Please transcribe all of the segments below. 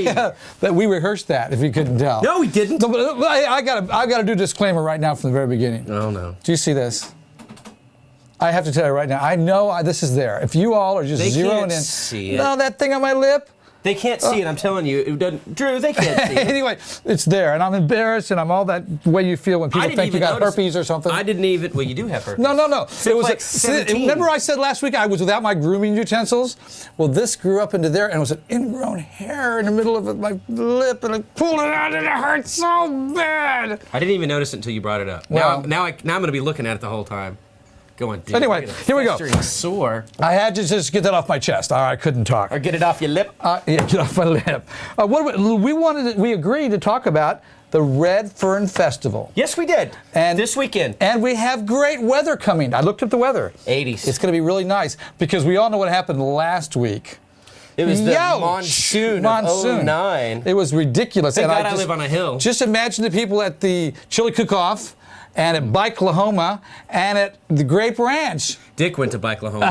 Hey! That we rehearsed that, if you couldn't tell. No, we didn't. No, but I gotta do a disclaimer right now from the very beginning. Oh, no. Do you see this? I have to tell you right now, I know this is there. If you all are just zeroing in. See it. No, that thing on my lip. They can't see it, I'm telling you. It doesn't, Drew, they can't see it. Anyway, it's there, and I'm embarrassed, and I'm all that way you feel when people think you got herpes or something. I didn't even, well, you do have herpes. No. It was like 17. Remember I said last week I was without my grooming utensils? Well, this grew up into there, and it was an ingrown hair in the middle of my lip, and I pulled it out, and it hurt so bad. I didn't even notice it until you brought it up. Well, now I'm going to be looking at it the whole time. Go on, dude. Anyway, here we go. Sore. I had to just get that off my chest. I couldn't talk. Or get it off your lip. Yeah, get off my lip. We agreed to talk about the Red Fern Festival. Yes, we did. And this weekend. And we have great weather coming. I looked at the weather. 80s. It's going to be really nice because we all know what happened last week. It was the monsoon of 09. It was ridiculous. Thank God I live on a hill. Just imagine the people at the chili cook-off and at Bike-La-Homa, and at the Grape Ranch. Dick went to Bike-La-Homa.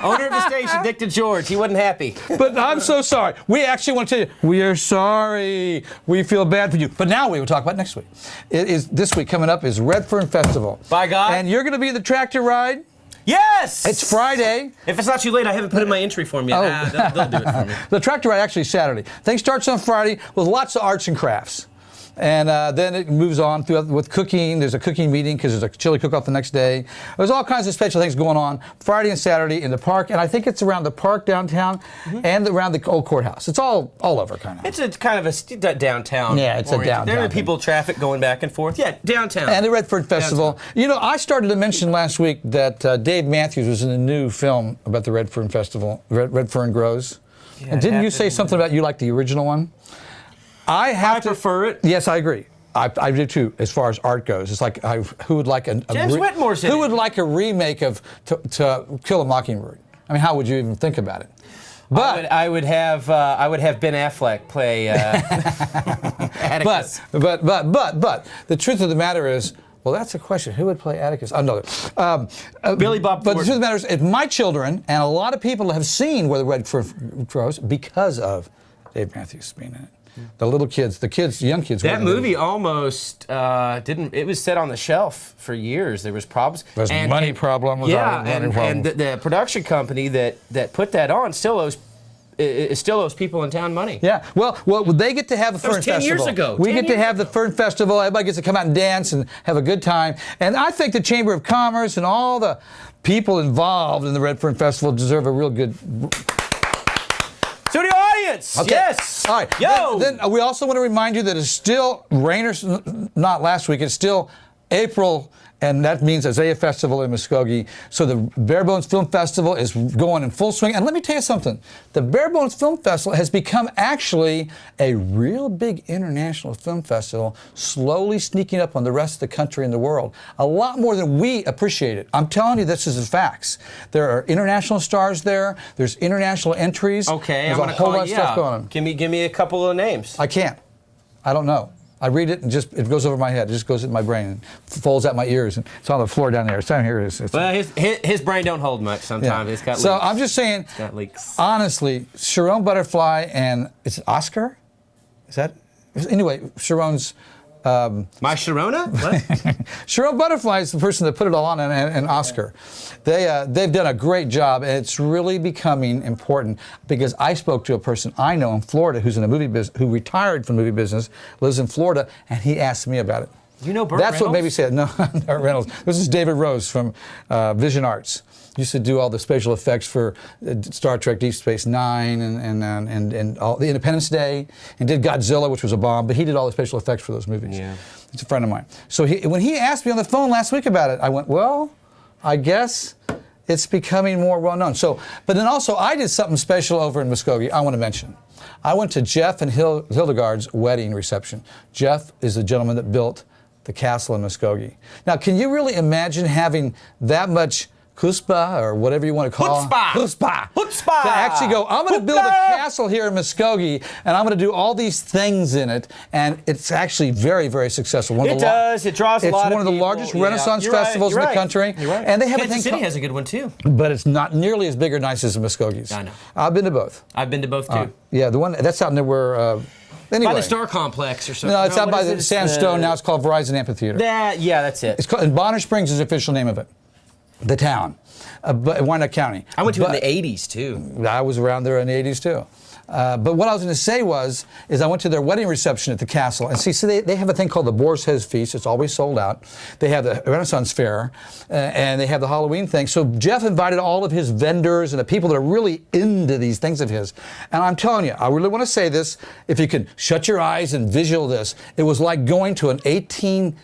Owner of the station, Dick DeGeorge, he wasn't happy. But I'm so sorry. We actually want to tell you, we are sorry. We feel bad for you. But now we will talk about next week. This week coming up is Red Fern Festival. By God. And you're going to be the tractor ride. Yes! It's Friday. If it's not too late, I haven't put in my entry form yet. Oh. They'll do it for me. The tractor ride actually is Saturday. Thing starts on Friday with lots of arts and crafts. And then it moves on with cooking. There's a cooking meeting because there's a chili cook-off the next day. There's all kinds of special things going on Friday and Saturday in the park. And I think it's around the park downtown and around the old courthouse. It's all over kind of. It's kind of a downtown. Yeah, it's a downtown. There are people, traffic going back and forth. Yeah, downtown. And the Red Fern Festival. Downtown. You know, I started to mention last week that Dave Matthews was in a new film about the Red Fern Festival, Red Fern Grows. Yeah, and didn't you say something about you like the original one? I prefer it. Yes, I agree. I do too, as far as art goes. It's like who would like James Whitmore's in it. Who would like a remake of to Kill a Mockingbird? I mean, how would you even think about it? But I would have Ben Affleck play Atticus. But the truth of the matter is, well, that's a question. Who would play Atticus? Oh, no. Billy Bob But Thornton. the truth of the matter is, if my children and a lot of people have seen Where the Red Fern Grows because of Dave Matthews being in it. The little kids, young kids. That movie almost didn't. It was set on the shelf for years. There was problems. There's money problem. Yeah, and the production company that put that on still owes people in town money. Yeah. Well, they get to have the Fern Festival. 10 years ago. We get to have the Fern Festival. Everybody gets to come out and dance and have a good time. And I think the Chamber of Commerce and all the people involved in the Red Fern Festival deserve a real good. Studio audience! Okay. Yes! All right. Yo! Then we also want to remind you that it's still, rain or not last week, it's still April, and that means Isaiah Festival in Muskogee. So the Bare Bones Film Festival is going in full swing. And let me tell you something. The Bare Bones Film Festival has become actually a real big international film festival, slowly sneaking up on the rest of the country and the world. A lot more than we appreciate it. I'm telling you, this is the facts. There are international stars there. There's international entries. Okay, There's I'm going to a whole call lot of stuff going on. Give me a couple of names. I can't. I don't know. I read it and it goes over my head. It just goes in my brain and folds out my ears. And it's on the floor down there. It's down here. Well, his brain don't hold much sometimes. Yeah. It's got leaks. So I'm just saying, it's got leaks. Honestly, Sharon Butterfly and it's Oscar? Is that? Anyway, Sharon's... My Sharona? What? Sharon Butterfly is the person that put it all on, and Oscar. They've done a great job, and it's really becoming important because I spoke to a person I know in Florida who's in the movie business, who retired from movie business, lives in Florida, and he asked me about it. You know Burt That's Reynolds? What maybe said. No, Burt Reynolds. This is David Rose from Vision Arts. Used to do all the special effects for Star Trek Deep Space Nine and all the Independence Day, and did Godzilla, which was a bomb, but he did all the special effects for those movies. Yeah. It's a friend of mine. So when he asked me on the phone last week about it, I went, well, I guess it's becoming more well known. So, but then also I did something special over in Muskogee I want to mention. I went to Jeff and Hildegard's wedding reception. Jeff is the gentleman that built the castle in Muskogee. Now, can you really imagine having that much chutzpah, or whatever you want to call it. Chutzpah. Chutzpah. To actually go, I'm going to build a castle here in Muskogee, and I'm going to do all these things in it, and it's actually very, very successful. It does. It draws a lot of people. It's one of the largest Renaissance festivals in the country. You're right. And they have Kansas City has a good one, too. But it's not nearly as big or nice as the Muskogee's. I know. I've been to both. I've been to both, too. Yeah, the one, that's out near where... Anyway. By the Star Complex or something. No, it's out by the Sandstone. Now it's called Verizon Amphitheater. Yeah, that's it. It's called, and Bonner Springs is the official name of it. The town. But Wyandotte County. I went to it in the 80s, too. I was around there in the 80s, too. But what I was going to say is I went to their wedding reception at the castle. And see, so they have a thing called the Boar's Head Feast. It's always sold out. They have the Renaissance Fair, and they have the Halloween thing. So Jeff invited all of his vendors and the people that are really into these things of his. And I'm telling you, I really want to say this. If you can shut your eyes and visual this, it was like going to an 1820s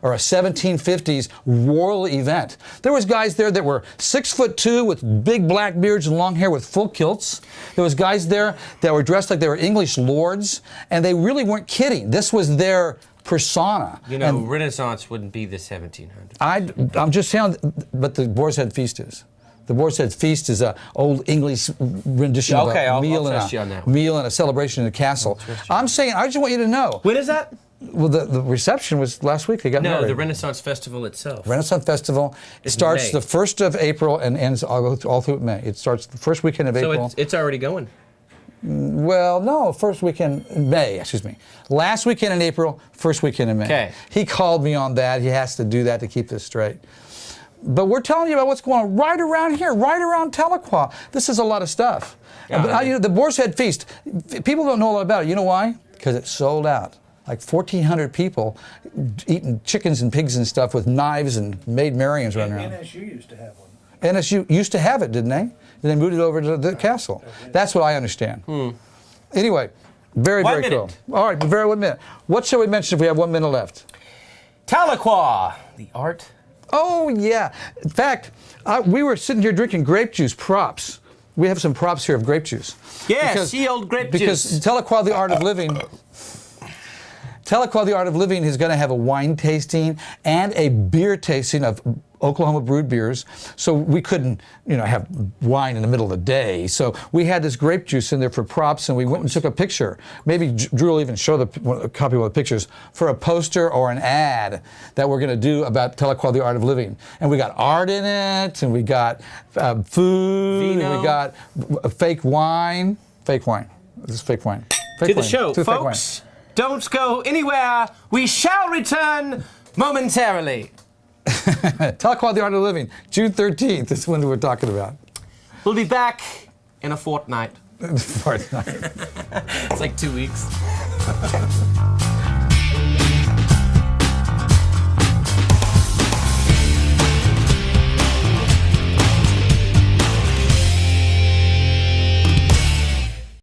or a 1750s royal event. There was guys there that were 6'2" with big black beards and long hair with full kilts. There was guys there that were dressed like they were English lords, and they really weren't kidding. This was their persona. You know, Renaissance wouldn't be the 1700s. I'm just saying, but the Boar's Head Feast is. The Boar's Head Feast is an old English rendition of a meal and a celebration in the castle. I'm saying, I just want you to know. When is that? Well, the reception was last week. They got married. No, the Renaissance Festival itself. Renaissance Festival. It starts the 1st of April and ends all through May. It starts the first weekend of April. So it's already going. Well, no, first weekend in May, excuse me. Last weekend in April, first weekend in May. Okay. He called me on that. He has to do that to keep this straight. But we're telling you about what's going on right around here, right around Tahlequah. This is a lot of stuff. But, the Boar's Head Feast, people don't know a lot about it. You know why? Because it's sold out. Like 1,400 people eating chickens and pigs and stuff with knives and Maid Marians running around. NSU used to have one. NSU used to have it, didn't they? And they moved it over to the castle. That's what I understand. Anyway, very, very cool. All right, very 1 minute. What shall we mention if we have 1 minute left? Tahlequah, the art. Oh, yeah. In fact, we were sitting here drinking grape juice props. We have some props here of grape juice. Yes, old grape juice. Because Tahlequah, the art of living... Tahlequah, the Art of Living is going to have a wine tasting and a beer tasting of Oklahoma brewed beers. So we couldn't, have wine in the middle of the day. So we had this grape juice in there for props, and we went and took a picture. Maybe Drew will even show a copy of the pictures for a poster or an ad that we're going to do about Tahlequah, the Art of Living. And we got art in it, and we got food, Vino. and we got fake wine. Fake wine. This is fake wine. Fake To the wine. show, To the fake wine. folks. Don't go anywhere. We shall return momentarily. Tahlequah, the Art of Living, June 13th is when we're talking about. We'll be back in a fortnight. Fortnight. It's like 2 weeks.